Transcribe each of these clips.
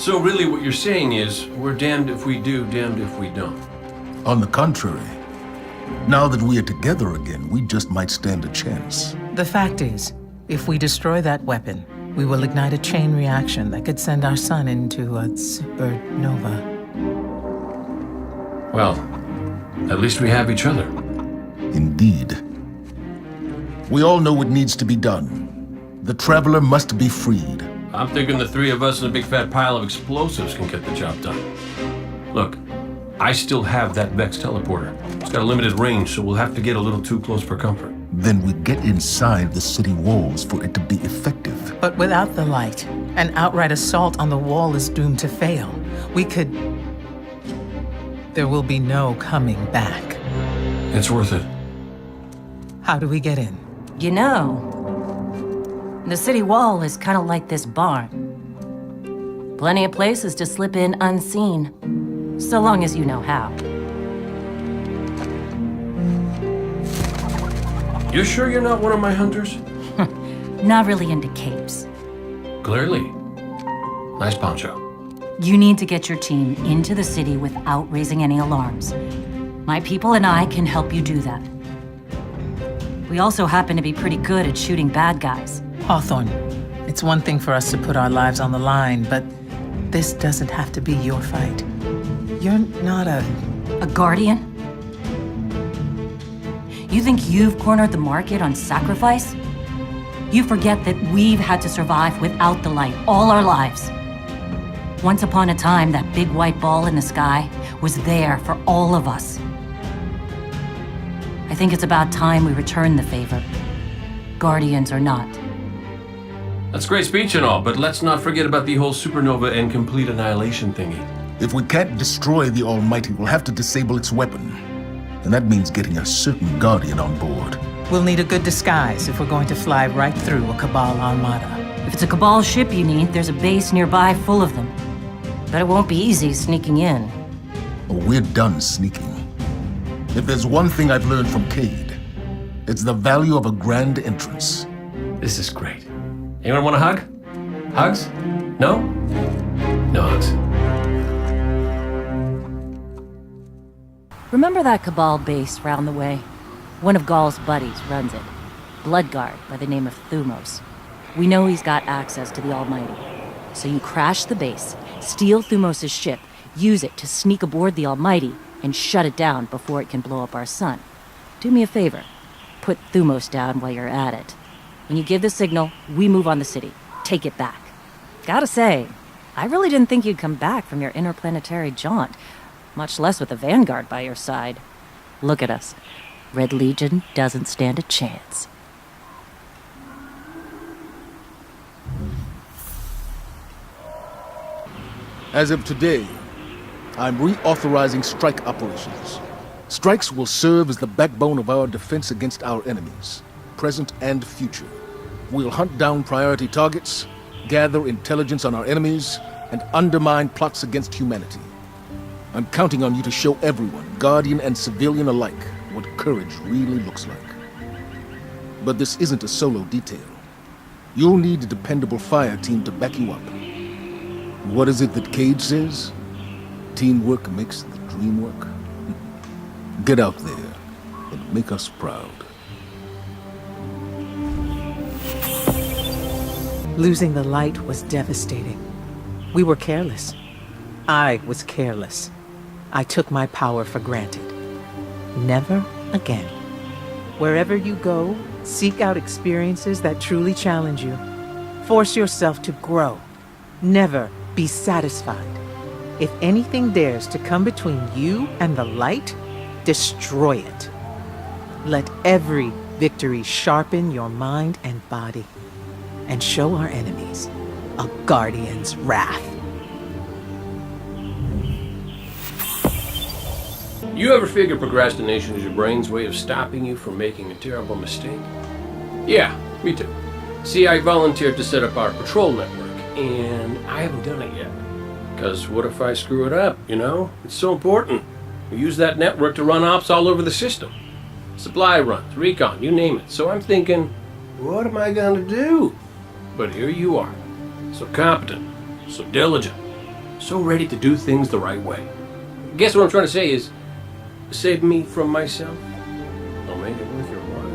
So really what you're saying is, we're damned if we do, damned if we don't. On the contrary, now that we are together again, we just might stand a chance. The fact is, if we destroy that weapon, we will ignite a chain reaction that could send our sun into a supernova. Well, at least we have each other. Indeed. We all know what needs to be done. The Traveler must be freed. I'm thinking the three of us and a big fat pile of explosives can get the job done. Look, I still have that Vex teleporter. It's got a limited range, so we'll have to get a little too close for comfort. Then we get inside the city walls for it to be effective. But without the light, an outright assault on the wall is doomed to fail. We could... There will be no coming back. It's worth it. How do we get in? You know, the city wall is kind of like this barn. Plenty of places to slip in unseen, so long as you know how. You sure you're not one of my hunters? Not really into capes. Clearly. Nice poncho. You need to get your team into the city without raising any alarms. My people and I can help you do that. We also happen to be pretty good at shooting bad guys. Hawthorne, it's one thing for us to put our lives on the line, but this doesn't have to be your fight. You're not a guardian? You think you've cornered the market on sacrifice? You forget that we've had to survive without the light all our lives. Once upon a time, that big white ball in the sky was there for all of us. I think it's about time we return the favor, guardians or not. That's great speech and all, but let's not forget about the whole supernova and complete annihilation thingy. If we can't destroy the Almighty, we'll have to disable its weapon. And that means getting a certain Guardian on board. We'll need a good disguise if we're going to fly right through a Cabal armada. If it's a Cabal ship you need, there's a base nearby full of them. But it won't be easy sneaking in. Oh, we're done sneaking. If there's one thing I've learned from Cade, it's the value of a grand entrance. This is great. Anyone want a hug? Hugs? No? No hugs. Remember that Cabal base round the way? One of Gaul's buddies runs it. Bloodguard by the name of Thumos. We know he's got access to the Almighty. So you crash the base, steal Thumos' ship, use it to sneak aboard the Almighty, and shut it down before it can blow up our sun. Do me a favor. Put Thumos down while you're at it. When you give the signal, we move on the city. Take it back. Gotta say, I really didn't think you'd come back from your interplanetary jaunt, much less with the Vanguard by your side. Look at us. Red Legion doesn't stand a chance. As of today, I'm reauthorizing strike operations. Strikes will serve as the backbone of our defense against our enemies, present and future. We'll hunt down priority targets, gather intelligence on our enemies, and undermine plots against humanity. I'm counting on you to show everyone, Guardian and civilian alike, what courage really looks like. But this isn't a solo detail. You'll need a dependable fire team to back you up. What is it that Cade says? Teamwork makes the dream work. Get out there and make us proud. Losing the light was devastating. We were careless. I was careless. I took my power for granted. Never again. Wherever you go, seek out experiences that truly challenge you. Force yourself to grow. Never be satisfied. If anything dares to come between you and the light, destroy it. Let every victory sharpen your mind and body, and show our enemies a Guardian's wrath. You ever figure procrastination is your brain's way of stopping you from making a terrible mistake? Yeah, me too. See, I volunteered to set up our patrol network, and I haven't done it yet. Because what if I screw it up, you know? It's so important. We use that network to run ops all over the system. Supply runs, recon, you name it. So I'm thinking, what am I going to do? But here you are. So competent, so diligent, so ready to do things the right way. Guess what I'm trying to say is, save me from myself. I'll make it worth your while.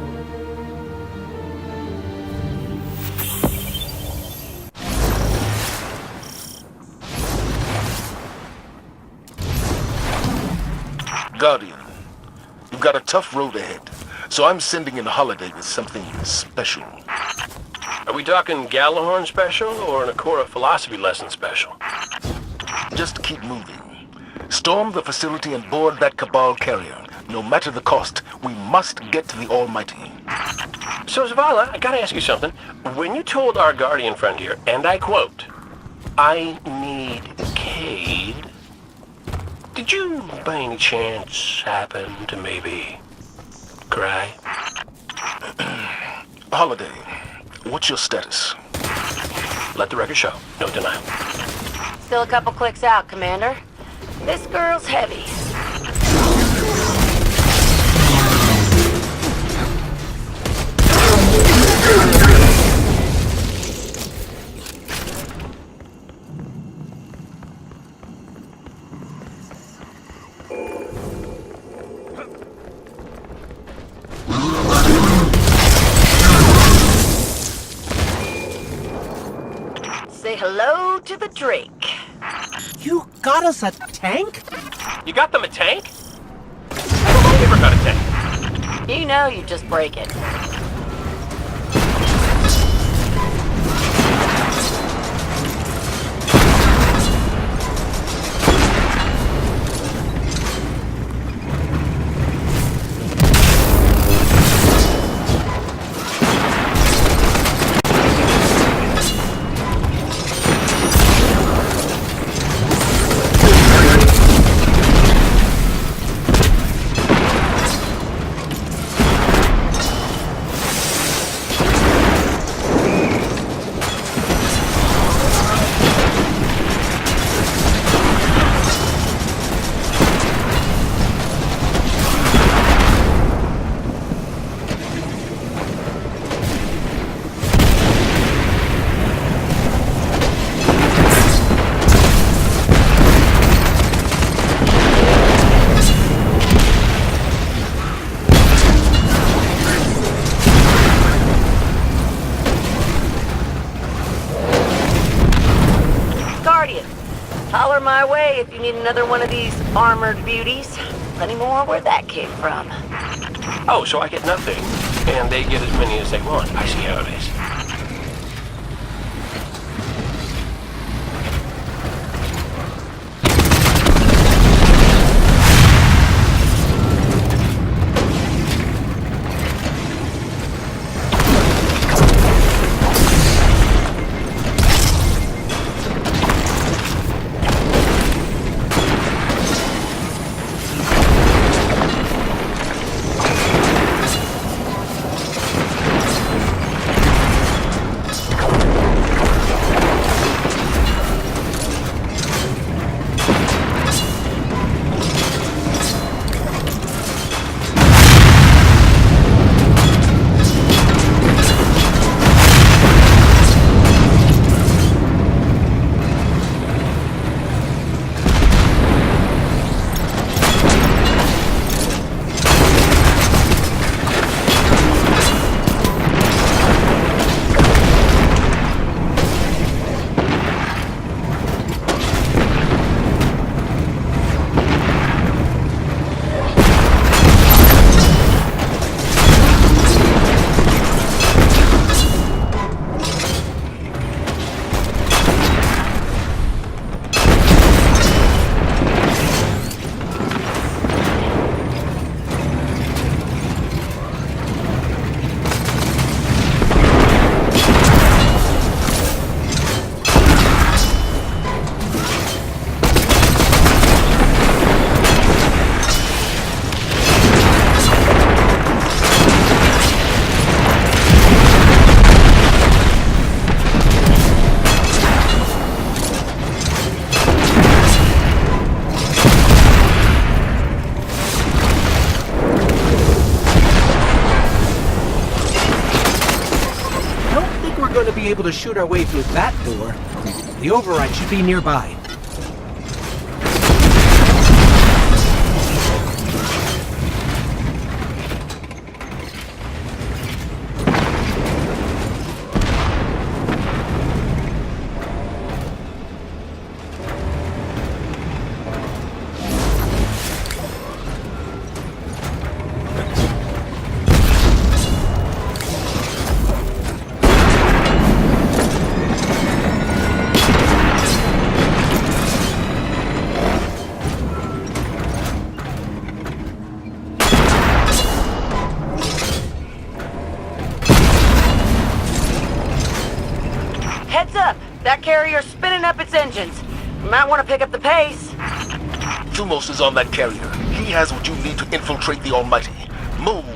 Guardian, you've got a tough road ahead, so I'm sending in Holiday with something special. Are we talking Gallahorn special or an Akora philosophy lesson special? Just keep moving. Storm the facility and board that Cabal carrier. No matter the cost, we must get to the Almighty. So, Zavala, I gotta ask you something. When you told our Guardian friend here, and I quote, "I need Cayde," did you, by any chance, happen to maybe cry? Holiday, what's your status? Let the record show. No denial. Still a couple clicks out, Commander. This girl's heavy. Say hello to the Drake. You got us a tank? You got them a tank? I never got a tank. You know you just break it. Holler my way if you need another one of these armored beauties. Plenty more where that came from. Oh, so I get nothing, and they get as many as they want. I see how it is. Going to be able to shoot our way through that door. The override should be nearby. Heads up! That carrier's spinning up its engines. You might want to pick up the pace. Thumos is on that carrier. He has what you need to infiltrate the Almighty. Move!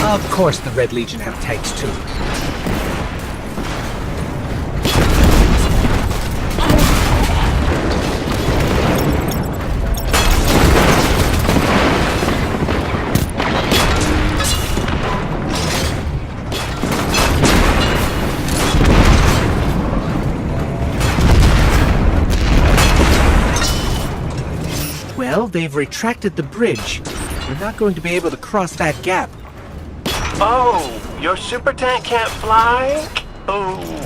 Of course the Red Legion have tanks too. Well, they've retracted the bridge. We're not going to be able to cross that gap. Oh, your super tank can't fly? Oh.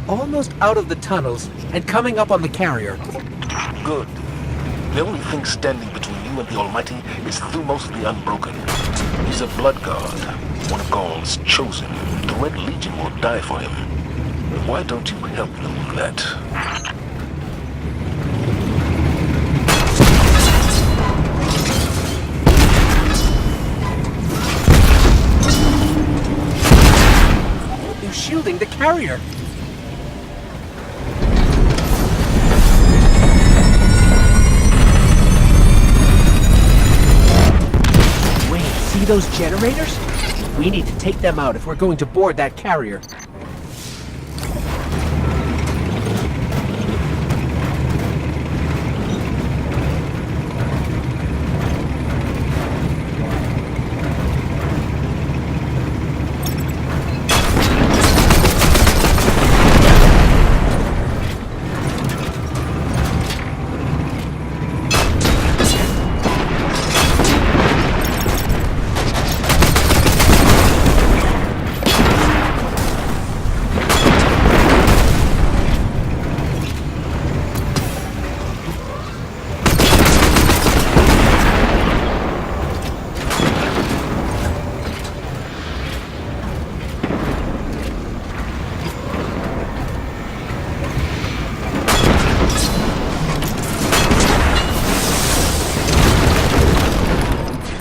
Almost out of the tunnels and coming up on the carrier. Good. The only thing standing between you and the Almighty is Thumos the Unbroken. He's a blood god, one of Gaul's chosen. The Red Legion will die for him. Why don't you help them with that? They're shielding the carrier. Wait, see those generators? We need to take them out if we're going to board that carrier.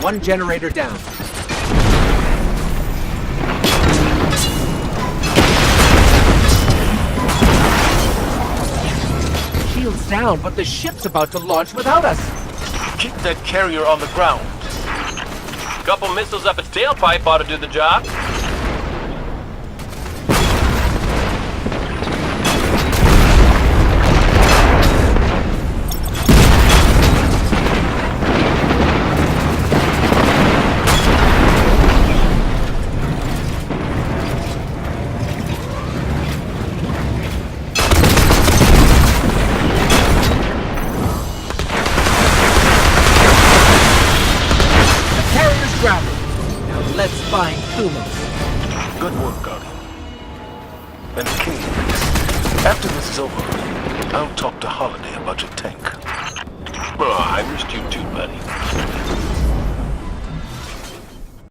One generator down. Shields down, but the ship's about to launch without us. Keep that carrier on the ground. Couple missiles up its tailpipe ought to do the job. Let's find Thumos. Good work, Guardian. And King, after this is over, I'll talk to Holiday about your tank. Oh, I missed you too, buddy.